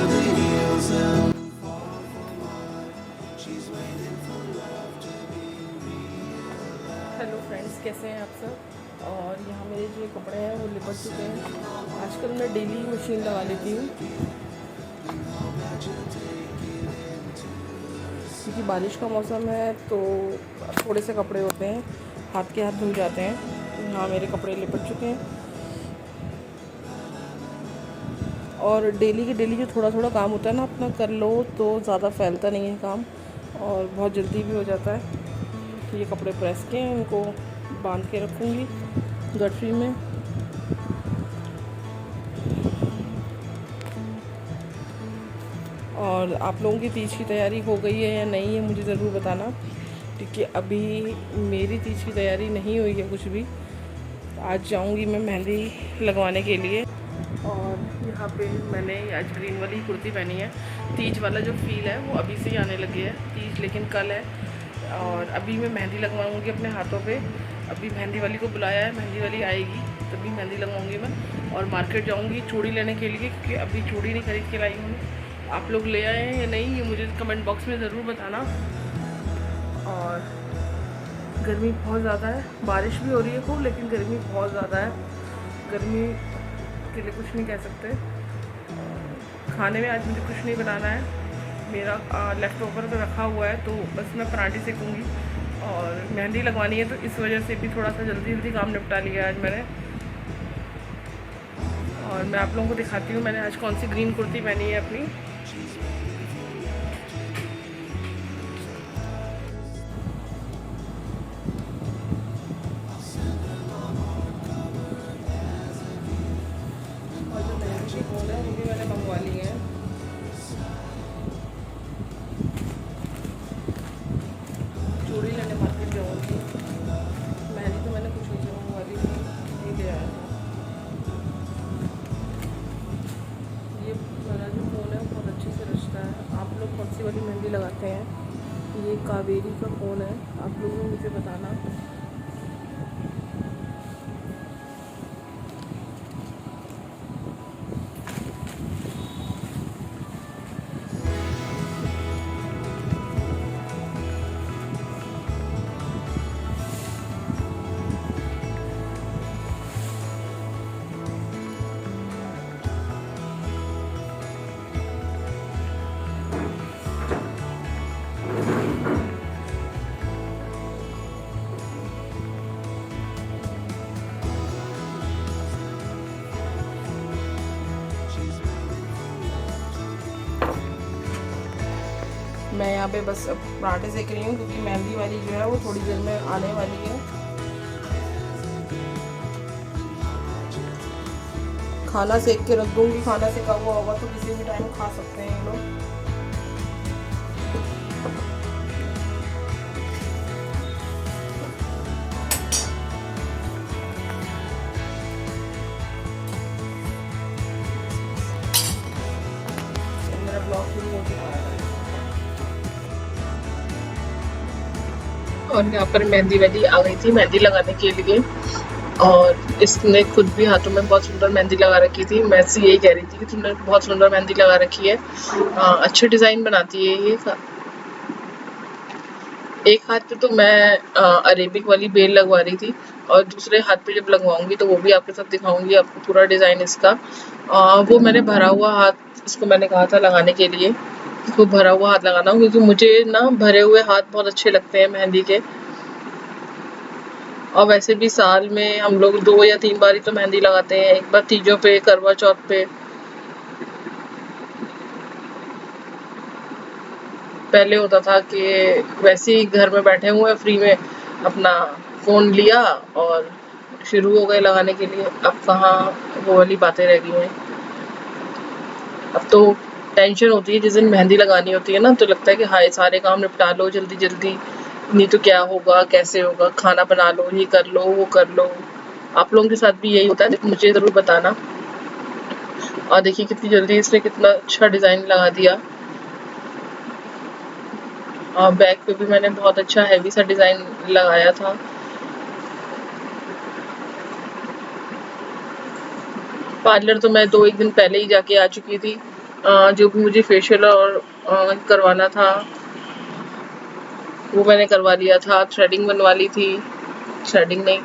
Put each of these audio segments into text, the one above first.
Hello friends, कैसे हैं आप सब। और यहाँ मेरे जो कपड़े हैं वो लिपट चुके हैं। आजकल मैं डेली मशीन लगा लेती हूँ क्योंकि बारिश का मौसम है तो थोड़े से कपड़े होते हैं हाथ के हाथ धुल जाते हैं। यहाँ मेरे कपड़े लिपट चुके हैं और डेली के डेली जो थोड़ा थोड़ा काम होता है ना अपना कर लो तो ज़्यादा फैलता नहीं है काम और बहुत जल्दी भी हो जाता है। ये कपड़े प्रेस के हैं, इनको बांध के रखूँगी गठरी में। और आप लोगों की तीज की तैयारी हो गई है या नहीं है मुझे ज़रूर बताना, क्योंकि अभी मेरी तीज की तैयारी नहीं हुई है कुछ भी। आज जाऊंगी मैं मेहंदी लगवाने के लिए। और यहाँ पे मैंने आज ग्रीन वाली कुर्ती पहनी है। तीज वाला जो फील है वो अभी से ही आने लगी है। तीज लेकिन कल है और अभी मैं मेहंदी लगवाऊंगी अपने हाथों पे। अभी मेहंदी वाली को बुलाया है, मेहंदी वाली आएगी तभी मेहंदी लगवाऊंगी मैं। और मार्केट जाऊंगी चूड़ी लेने के लिए क्योंकि अभी चूड़ी नहीं खरीद के लाई हूँ। आप लोग ले आए हैं या नहीं ये मुझे कमेंट बॉक्स में ज़रूर बताना। और गर्मी बहुत ज़्यादा है, बारिश भी हो रही है खूब लेकिन गर्मी बहुत ज़्यादा है। गर्मी के लिए कुछ नहीं कह सकते। खाने में आज मुझे कुछ नहीं बनाना है, मेरा लेफ़्ट ओवर में रखा हुआ है तो बस मैं पराठे सेकूँगी। और मेहंदी लगवानी है तो इस वजह से भी थोड़ा सा जल्दी जल्दी काम निपटा लिया आज मैंने। और मैं आप लोगों को दिखाती हूँ मैंने आज कौन सी ग्रीन कुर्ती पहनी है अपनी। और जो मेहंदी की कोन है वो भी मैंने मंगवा ली है। चूड़ी लेने मार्केट जाऊँगी। मेहंदी तो मैंने कुछ नहीं मंगवा ली थी, नहीं ले आया था। ये वाला जो कोन है बहुत अच्छे से रचता है। आप लोग कौन सी वाली मेहंदी लगाते हैं? ये कावेरी का कोन है, आप लोग मुझे बताना। मैं यहाँ पे बस अब पराठे सेक रही हूँ क्योंकि मेहंदी वाली जो है वो थोड़ी देर में आने वाली है। खाना सेक के रख दूँगी, खाना सेका हुआ होगा तो किसी भी टाइम खा सकते हैं ये लोग। मेरा ब्लॉग शुरू हो चुका है। और यहाँ पर मेहंदी वाली आ गई थी मेहंदी लगाने के लिए और इसने खुद भी हाथों में बहुत सुंदर मेहंदी लगा रखी थी। मैं से यही कह रही थी कि तुमने बहुत सुंदर मेहंदी लगा रखी है। अच्छे डिज़ाइन बनाती है ये। एक हाथ पे तो मैं अरेबिक वाली बेल लगवा रही थी और दूसरे हाथ पे जब लगवाऊंगी तो वो भी आपके साथ दिखाऊंगी आपको पूरा डिज़ाइन इसका। वो मैंने भरा हुआ हाथ इसको मैंने कहा था लगाने के लिए, इसको भरा हुआ हाथ लगाना क्योंकि मुझे ना भरे हुए हाथ बहुत अच्छे लगते हैं मेहंदी के। और वैसे भी साल में हम लोग 2 या 3 बार ही तो मेहंदी लगाते हैं, एक बार तीजों पे, करवा चौथ पे। पहले होता था कि वैसे ही घर में बैठे हुए फ्री में अपना फ़ोन लिया और शुरू हो गए लगाने के लिए। अब कहाँ वो वाली बातें रह गई हैं। अब तो टेंशन होती है जिस दिन मेहंदी लगानी होती है ना तो लगता है कि हाय सारे काम निपटा लो जल्दी जल्दी, नहीं तो क्या होगा, कैसे होगा, खाना बना लो, ये कर लो, वो कर लो। आप लोगों के साथ भी यही होता है? मुझे ज़रूर बताना। और देखिए कितनी जल्दी इसने कितना अच्छा डिज़ाइन लगा दिया। और बैक पे भी मैंने बहुत अच्छा हैवी सा डिज़ाइन लगाया था। पार्लर तो मैं 2-1 दिन पहले ही जाके आ चुकी थी जो भी मुझे फेशियल और करवाना था वो मैंने करवा लिया था। थ्रेडिंग बनवा ली थी, थ्रेडिंग नहीं,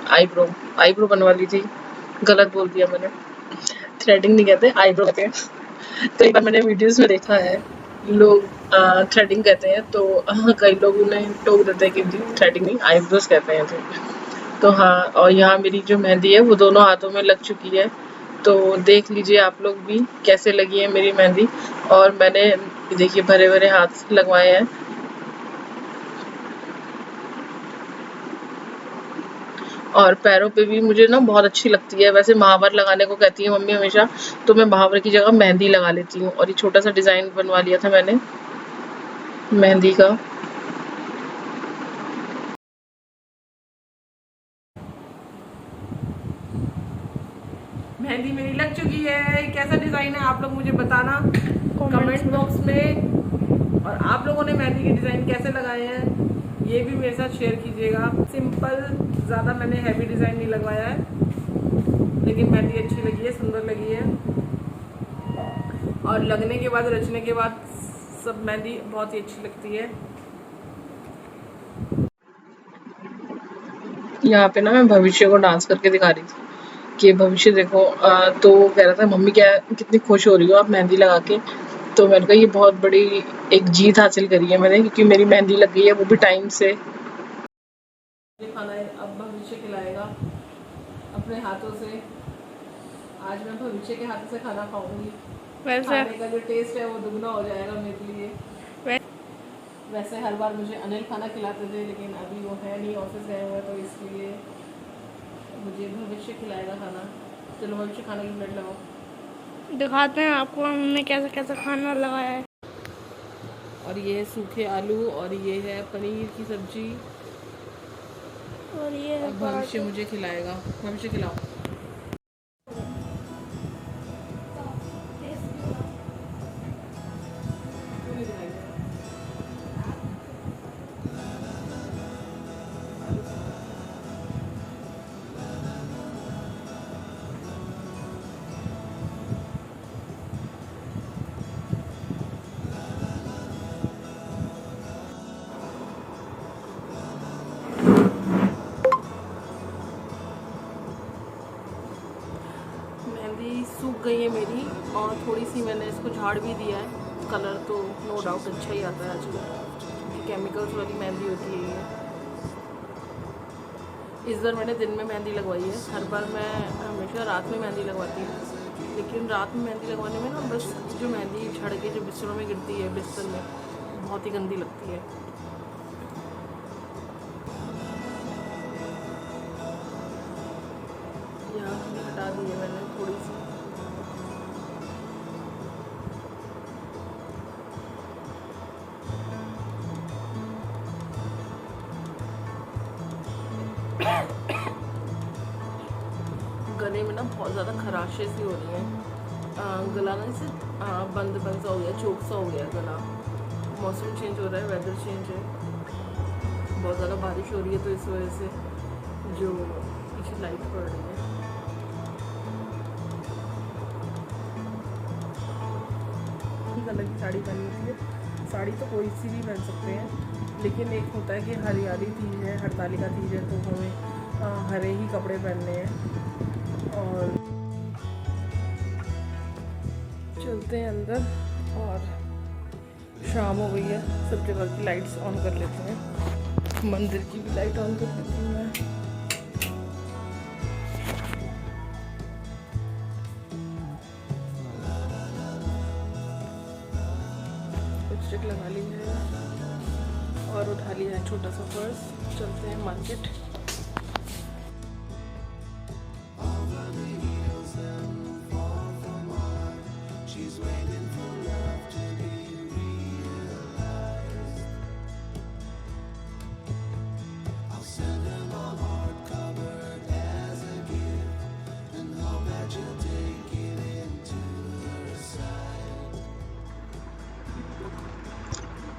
आईब्रो बनवा ली थी। गलत बोल दिया मैंने, थ्रेडिंग नहीं कहते, आईब्रो कहते हैं। तो एक बार मैंने वीडियोस में देखा है लोग थ्रेडिंग कहते हैं, तो कई लोग उन्हें टोक देते हैं कि जी थ्रेडिंग नहीं, आईब्रोज कहते हैं। तो हाँ, और यहाँ मेरी जो मेहंदी है वो दोनों हाथों में लग चुकी है। तो देख लीजिए आप लोग भी कैसे लगी है मेरी मेहंदी। और मैंने देखिए भरे भरे हाथ लगवाए हैं। और पैरों पे भी मुझे ना बहुत अच्छी लगती है। वैसे महावर लगाने को कहती है मम्मी हमेशा, तो मैं महावर की जगह मेहंदी लगा लेती हूँ। और ये छोटा सा डिज़ाइन बनवा लिया था मैंने मेहंदी का। मेहंदी मेरी लग चुकी है। कैसा डिज़ाइन है आप लोग मुझे बताना कमेंट बॉक्स में। और आप लोगों ने मेहंदी के डिज़ाइन कैसे लगाए हैं ये भी मेरे साथ शेयर कीजिएगा। सिंपल, ज़्यादा मैंने हैवी डिज़ाइन नहीं लगवाया है, लेकिन मेहंदी अच्छी लगी है, सुंदर लगी है। और लगने के बाद, रचने के बाद सब मेहंदी बहुत ही अच्छी लगती है। यहाँ पे ना मैं भविष्य को डांस करके दिखा रही थी कि भविष्य देखो। तो वो कह रहा था मम्मी क्या कितनी खुश हो रही हो आप मेहंदी लगा के। तो मैंने कहा ये बहुत बड़ी एक जीत हासिल करी है मैंने, क्योंकि मेरी मेहंदी लग गई है, वो भी टाइम से। खाना अब भविष्य खिलाएगा अपने हाथों से। आज मैं भविष्य के हाथों से खाना खाऊंगी। खाने का जो टेस्ट है वो दुगना हो जाएगा मेरे लिए। वैसे हर बार मुझे अनिल खाना खिलाते थे, लेकिन अभी वो है नहीं, ऑफिस गए हुए, तो इसलिए मुझे भविष्य खिलाएगा खाना। चलो भविष्य खाने की प्लेट लगाओ, दिखाते हैं आपको हमने कैसा कैसा खाना लगाया है। और ये है सूखे आलू, और ये है पनीर की सब्जी, और ये है भविष्य मुझे खिलाएगा। भविष्य खिलाओ। मेहंदी सूख गई है मेरी, और थोड़ी सी मैंने इसको झाड़ भी दिया है। कलर तो नो डाउट अच्छा ही आता है आजकल, क्योंकि केमिकल्स वाली मेहंदी होती है ये। इस बार मैंने दिन में मेहंदी लगवाई है। हर बार मैं हमेशा रात में मेहंदी लगवाती हूँ, लेकिन रात में मेहंदी लगवाने में ना बस जो मेहंदी झड़ के जो बिस्तरों में गिरती है, बिस्तर में, बहुत ही गंदी लगती है। यहाँ से हटा दी है मैंने थोड़ी सी। गले में ना बहुत ज़्यादा खराशे सी हो रही हैं। गला ना जैसे बंद बंद सा हो गया, चोक सा हो गया गला। मौसम चेंज हो रहा है, वेदर चेंज है, बहुत ज़्यादा बारिश हो रही है, तो इस वजह से जो पीछे लाइट पड़ रही है। कलर की साड़ी पहनी होती है। साड़ी तो कोई सी भी पहन सकते हैं, लेकिन एक होता है कि हरियाली तीज है, हरतालिका तीज है, तो हमें हरे ही कपड़े पहनने हैं। और चलते हैं अंदर, और शाम हो गई है, सब जगह की लाइट्स ऑन कर लेते हैं। मंदिर की भी लाइट ऑन कर लेती हूँ मैं। लिपस्टिक लगा ली है और उठा लिया है छोटा सा पर्स। चलते हैं मार्केट।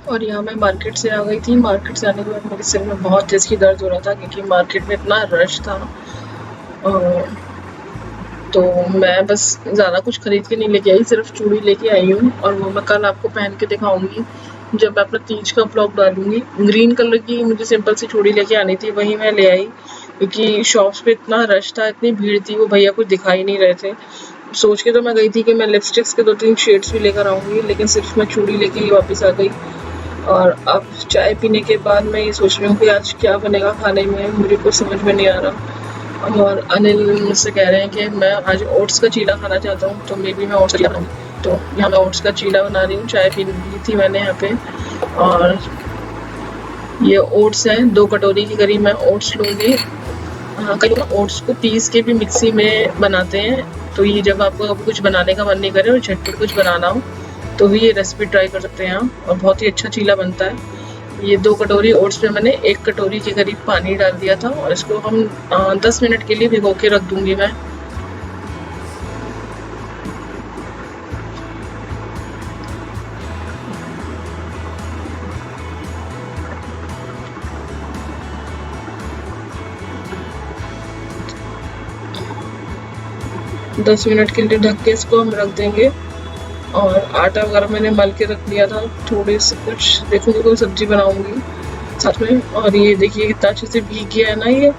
और यहाँ मैं मार्केट से आ गई थी। मार्केट से आने के बाद मेरे सिर में बहुत तेज़ की दर्द हो रहा था, क्योंकि मार्केट में इतना रश था। और तो मैं बस ज़्यादा कुछ खरीद के नहीं लेके आई, सिर्फ चूड़ी लेके आई हूँ और वो मैं कल आपको पहन के दिखाऊंगी जब मैं अपना तीज का ब्लॉग डालूंगी। ग्रीन कलर की मुझे सिंपल सी चूड़ी लेके आनी थी, वही मैं ले आई क्योंकि शॉप्स पे इतना रश था, इतनी भीड़ थी, वो भैया कुछ दिखाई नहीं रहे थे। सोच के तो मैं गई थी कि मैं लिपस्टिक्स के 2-3 शेड्स भी लेकर आऊँगी, लेकिन सिर्फ मैं चूड़ी लेके ही वापस आ गई। और अब चाय पीने के बाद मैं ये सोच रही हूँ कि आज क्या बनेगा खाने में, मुझे कुछ समझ में नहीं आ रहा। और अनिल मुझसे कह रहे हैं कि मैं आज ओट्स का चीला खाना चाहता हूँ, तो मे बी मैं ओट्स का चीला बनाऊँगी। तो यहाँ मैं ओट्स का चीला बना रही हूँ, चाय पी ली थी मैंने यहाँ पे। और ये ओट्स हैं, 2 कटोरी के करीब मैं ओट्स लूँगी। हाँ, कई लोग ओट्स को पीस के भी मिक्सी में बनाते हैं, तो ये जब आपको कुछ बनाने का मन नहीं करे और झटपट कुछ बनाना हो तो भी ये रेसिपी ट्राई कर सकते हैं आप, और बहुत ही अच्छा चीला बनता है। ये 2 कटोरी ओट्स में मैंने 1 कटोरी के करीब पानी डाल दिया था और इसको हम 10 मिनट के लिए भिगो के रख दूंगी मैं। दस मिनट के लिए ढक के इसको हम रख देंगे। और आटा वगैरह मैंने मल के रख लिया था, थोड़े से कुछ देखूंगी कोई सब्जी बनाऊंगी साथ में। और ये देखिए कितना अच्छे से भीग गया है ना ये।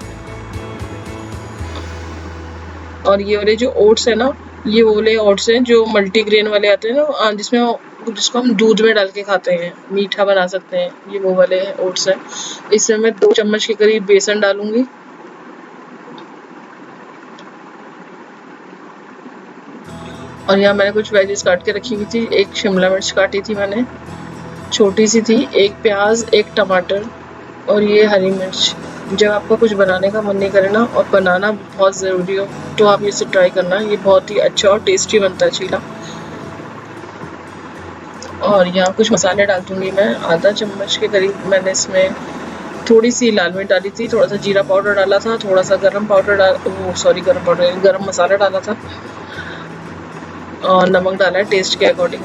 और ये वाले जो ओट्स है ना, ये वो वाले ओट्स हैं जो मल्टीग्रेन वाले आते हैं ना, जिसको हम दूध में डाल के खाते हैं, मीठा बना सकते हैं, ये वो वाले ओट्स हैं। इसमें मैं 2 चम्मच के करीब बेसन डालूंगी। और यहाँ मैंने कुछ वेजेस काट के रखी हुई थी, एक शिमला मिर्च काटी थी मैंने, छोटी सी थी, 1 प्याज, 1 टमाटर और ये हरी मिर्च। जब आपको कुछ बनाने का मन नहीं करे ना और बनाना बहुत ज़रूरी हो तो आप इसे ट्राई करना, ये बहुत ही अच्छा और टेस्टी बनता है चीला। और यहाँ कुछ मसाले डाल दूँगी मैं, आधा चम्मच के करीब मैंने इसमें थोड़ी सी लाल मिर्च डाली थी, थोड़ा सा जीरा पाउडर डाला था, थोड़ा सा गरम मसाला डाला था और नमक डाला है टेस्ट के अकॉर्डिंग।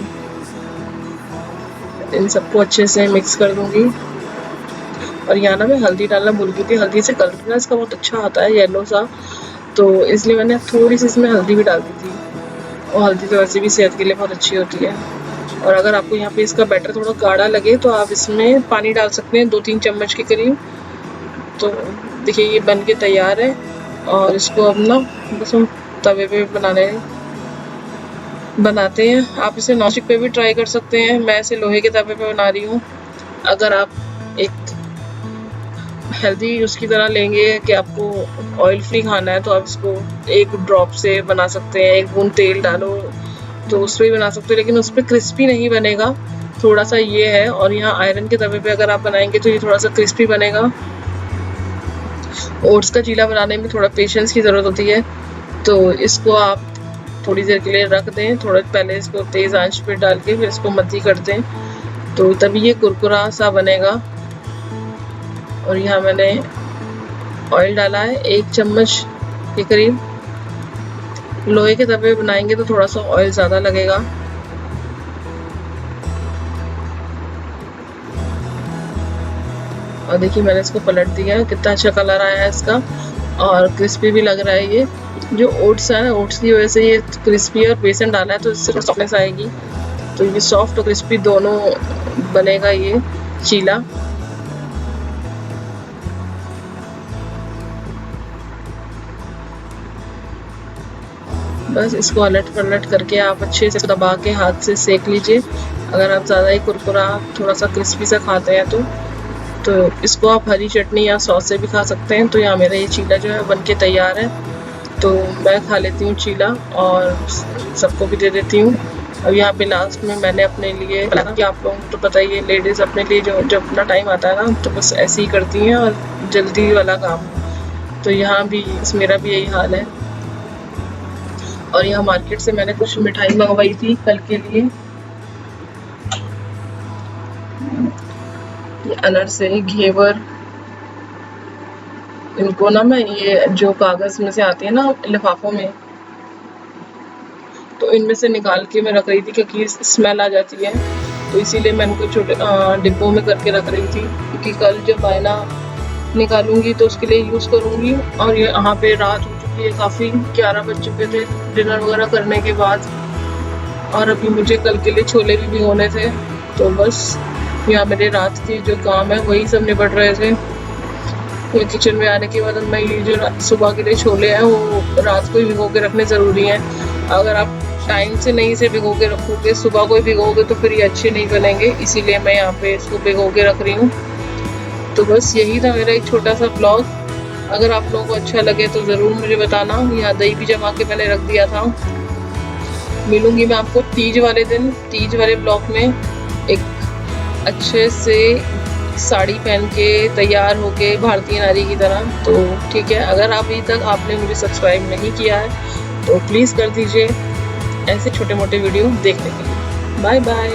इन सबको अच्छे से मिक्स कर दूंगी। और यहाँ ना मैं हल्दी डालना भूल गई थी, हल्दी से कलर ना इसका बहुत अच्छा आता है, येलो सा, तो इसलिए मैंने थोड़ी सी इसमें हल्दी भी डाल दी थी। और हल्दी तो वैसे भी सेहत के लिए बहुत अच्छी होती है। और अगर आपको यहाँ पे इसका बैटर थोड़ा गाढ़ा लगे तो आप इसमें पानी डाल सकते हैं, 2-3 चम्मच के करीब। तो देखिए ये बन के तैयार है। और इसको अब ना बस हम तवे पे बनाते हैं। आप इसे नॉनस्टिक पे भी ट्राई कर सकते हैं, मैं इसे लोहे के तवे पे बना रही हूँ। अगर आप एक हेल्दी उसकी तरह लेंगे कि आपको ऑयल फ्री खाना है तो आप इसको 1 ड्रॉप से बना सकते हैं, 1 बूंद तेल डालो तो उस पर भी बना सकते हो, लेकिन उस पर क्रिस्पी नहीं बनेगा, थोड़ा सा ये है। और यहाँ आयरन के तवे पे अगर आप बनाएंगे तो ये थोड़ा सा क्रिस्पी बनेगा। ओट्स का चीला बनाने में थोड़ा पेशेंस की ज़रूरत होती है, तो इसको आप थोड़ी देर के लिए रख दें, थोड़ा पहले इसको तेज़ आंच पे डाल के फिर इसको मध्य कर दें, तो तभी ये कुरकुरा सा बनेगा। और यहाँ मैंने ऑयल डाला है 1 चम्मच के करीब। लोहे के तवे पे बनाएंगे तो थोड़ा सा ऑयल ज़्यादा लगेगा। और देखिए मैंने इसको पलट दिया, कितना अच्छा कलर आया है इसका और क्रिस्पी भी लग रहा है। ये जो ओट्स है, ओट्स की वजह से ये क्रिस्पी और बेसन डाला है तो इससे सॉफ्टनेस आएगी, तो ये सॉफ्ट और क्रिस्पी दोनों बनेगा ये चीला। बस इसको अलट पलट करके आप अच्छे से दबा के हाथ से सेक लीजिए। अगर आप ज़्यादा ही कुरकुरा थोड़ा सा क्रिस्पी सा खाते हैं तो इसको आप हरी चटनी या सॉस से भी खा सकते हैं। तो यहाँ मेरा ये चीला जो है बन के तैयार है, तो मैं खा लेती हूँ चीला और सबको भी दे देती हूँ। अब यहाँ पे लास्ट में मैंने अपने लिए, कि आप लोगों को तो पता ही है लेडीज़ अपने लिए जब अपना टाइम आता है ना तो बस ऐसे ही करती हैं और जल्दी वाला काम, तो यहाँ भी मेरा भी यही हाल है। और यहाँ मार्केट से मैंने कुछ मिठाई मंगवाई थी कल के लिए, ये अनरसे, घेवर, इनको ना मैं ये जो कागज़ में से आती है ना लिफाफों में, तो इनमें से निकाल के मैं रख रही थी क्योंकि स्मेल आ जाती है, तो इसीलिए मैं इनको छोटे डिब्बों में करके रख रही थी, क्योंकि कल जब आईना निकालूंगी तो उसके लिए यूज़ करूंगी। और ये यहाँ पे रात हो चुकी लिए काफ़ी 11 बज चुके थे डिनर वगैरह करने के बाद। और अभी मुझे कल के लिए छोले भी भिगोने थे, तो बस यहाँ मेरे रात के जो काम है वही सब निपट रहे थे। फिर किचन में आने के बाद मैं ये जो सुबह के लिए छोले हैं वो रात को ही भिगो के रखने ज़रूरी हैं। अगर आप टाइम से नहीं इसे भिगो के रखोगे, सुबह को ही भिगोगे तो फिर ये अच्छे नहीं बनेंगे, इसीलिए मैं यहाँ पे इसको भिगो के रख रही हूँ। तो बस यही था मेरा एक छोटा सा ब्लॉग। अगर आप लोगों को अच्छा लगे तो ज़रूर मुझे बताना। यहाँ दही भी जमा के मैंने रख दिया था। मिलूंगी मैं आपको तीज वाले दिन, तीज वाले ब्लॉग में, एक अच्छे से साड़ी पहन के तैयार होके भारतीय नारी की तरह। तो ठीक है, अगर अभी तक आपने मुझे सब्सक्राइब नहीं किया है तो प्लीज़ कर दीजिए ऐसे छोटे मोटे वीडियो देखने के लिए। Bye bye.